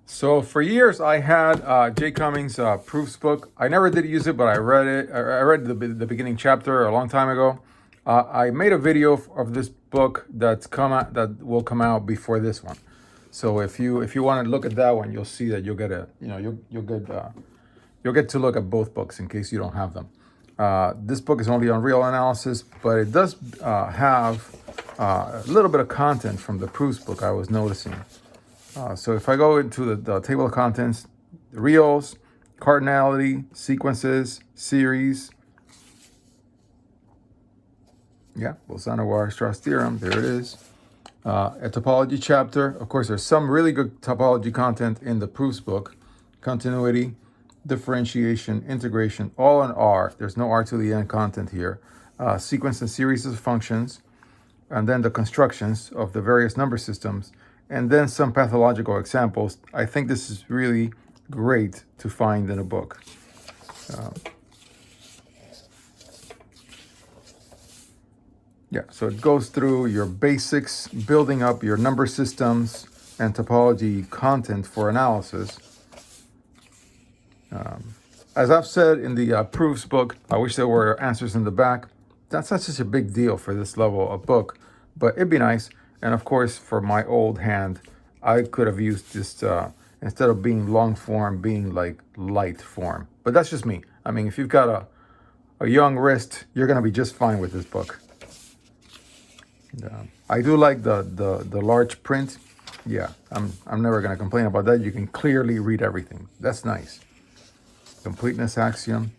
So for years, I had Jay Cummings' proofs book. I never did use it, but I read it. I read the beginning chapter a long time ago. I made a video of this book that will come out before this one. So if you want to look at that one, you'll see that you'll get a you'll get to look at both books in case you don't have them. This book is only on real analysis, but it does have a little bit of content from the proofs book I was noticing. So if I go into the table of contents, the reals, cardinality, sequences, series, Bolzano-Weierstrass theorem, there it is. A topology chapter. Of course, there's some really good topology content in the proofs book. Continuity, differentiation, integration, all in R. There's no R to the N content here. Sequence and series of functions, and then the constructions of the various number systems, and then some pathological examples. I think this is really great to find in a book. So it goes through your basics, building up your number systems and topology content for analysis. As I've said in the proofs book, I wish there were answers in the back. That's not such a big deal for this level of book, but it'd be nice. And of course, for my old hand, I could have used this instead of being long form, being like light form. But that's just me. I mean, if you've got a young wrist, you're going to be just fine with this book. I do like the large print. Yeah, I'm never going to complain about that. You can clearly read everything. That's nice. Completeness axiom.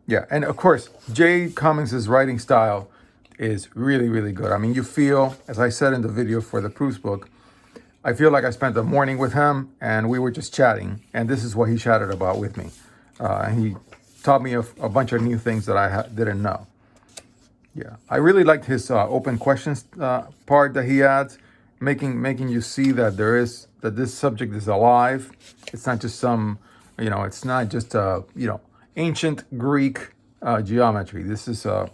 Yeah, and of course, Jay Cummings' writing style is really, really good. I mean, you feel, as I said in the video for the proofs book, I feel like I spent the morning with him and we were just chatting, and this is what he chatted about with me. And he taught me a bunch of new things that I didn't know. Yeah, I really liked his open questions part that he adds, making you see that this subject is alive. It's not just it's not just ancient Greek geometry. This is a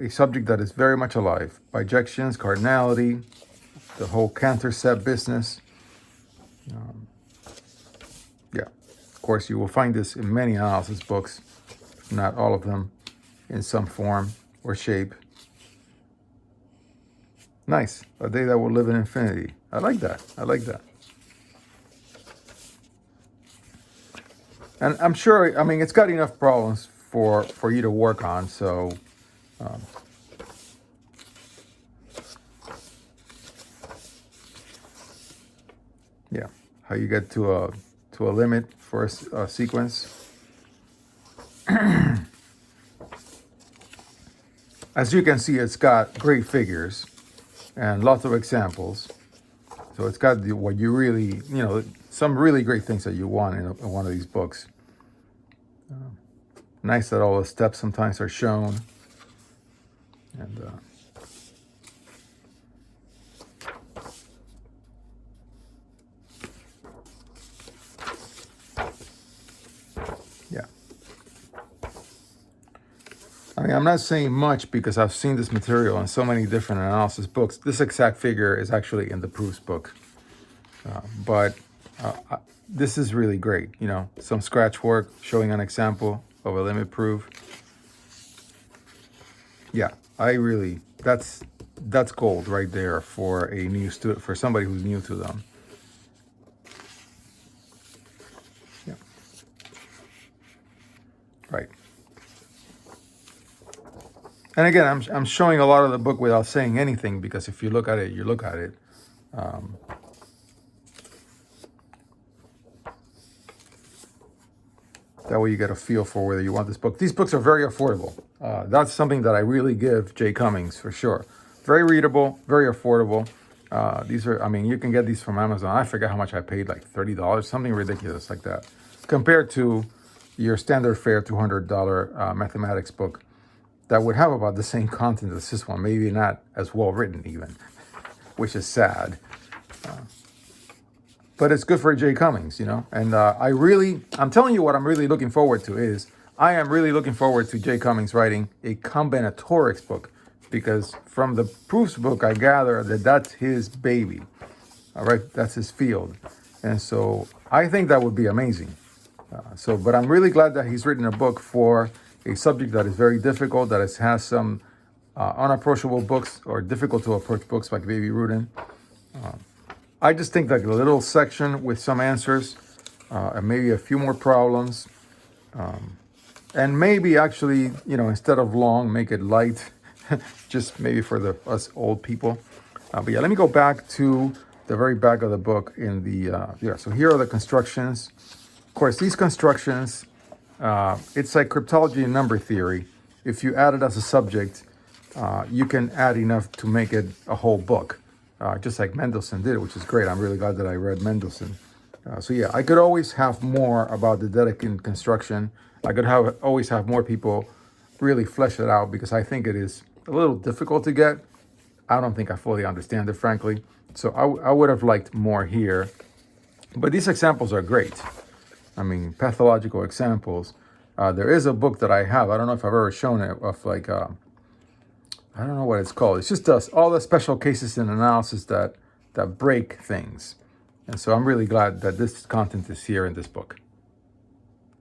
subject that is very much alive. Bijections, cardinality, the whole Cantor set business. Of course, you will find this in many analysis books, not all of them, in some form or shape. Nice. A day that will live in infinity. I like that. And I'm sure, I mean, it's got enough problems for you to work on. So, how you get to a limit for a sequence. As you can see, it's got great figures and lots of examples. So it's got what you really, some really great things that you want in one of these books. Nice that all the steps sometimes are shown. And I mean, I'm not saying much because I've seen this material in so many different analysis books. This exact figure is actually in the proofs book. But this is really great. Some scratch work showing an example of a limit proof. Yeah, that's gold right there for a new student, for somebody who's new to them. Yeah. Right. And again, I'm showing a lot of the book without saying anything, because if you look at it, you look at it. That way you get a feel for whether you want this book. These books are very affordable. That's something that I really give Jay Cummings for sure. Very readable, very affordable. These are, I mean, you can get these from Amazon. I forget how much I paid, like $30, something ridiculous like that, compared to your standard fare $200 mathematics book that would have about the same content as this one, maybe not as well written even, which is sad. But it's good for Jay Cummings, And I'm telling you what I'm really looking forward to is, I am really looking forward to Jay Cummings writing a combinatorics book. because from the proofs book, I gather that that's his baby. All right, that's his field. And so I think that would be amazing. But I'm really glad that he's written a book for a subject that is very difficult, that has some unapproachable books or difficult to approach books like Baby Rudin. I just think like a little section with some answers and maybe a few more problems. And maybe actually, instead of long, make it light, just maybe for us old people. But yeah, let me go back to the very back of the book so here are the constructions. Of course, these constructions, it's like cryptology and number theory. If you add it as a subject, you can add enough to make it a whole book, just like Mendelssohn did, which is great. I'm really glad that I read Mendelssohn. So yeah, I could always have more about the Dedekind construction. I could always have more people really flesh it out because I think it is a little difficult to get. I don't think I fully understand it, frankly. So I would have liked more here. But these examples are great. I mean, pathological examples. There is a book that I have. I don't know if I've ever shown it of like, I don't know what it's called. It's just all the special cases in analysis that break things. And so I'm really glad that this content is here in this book.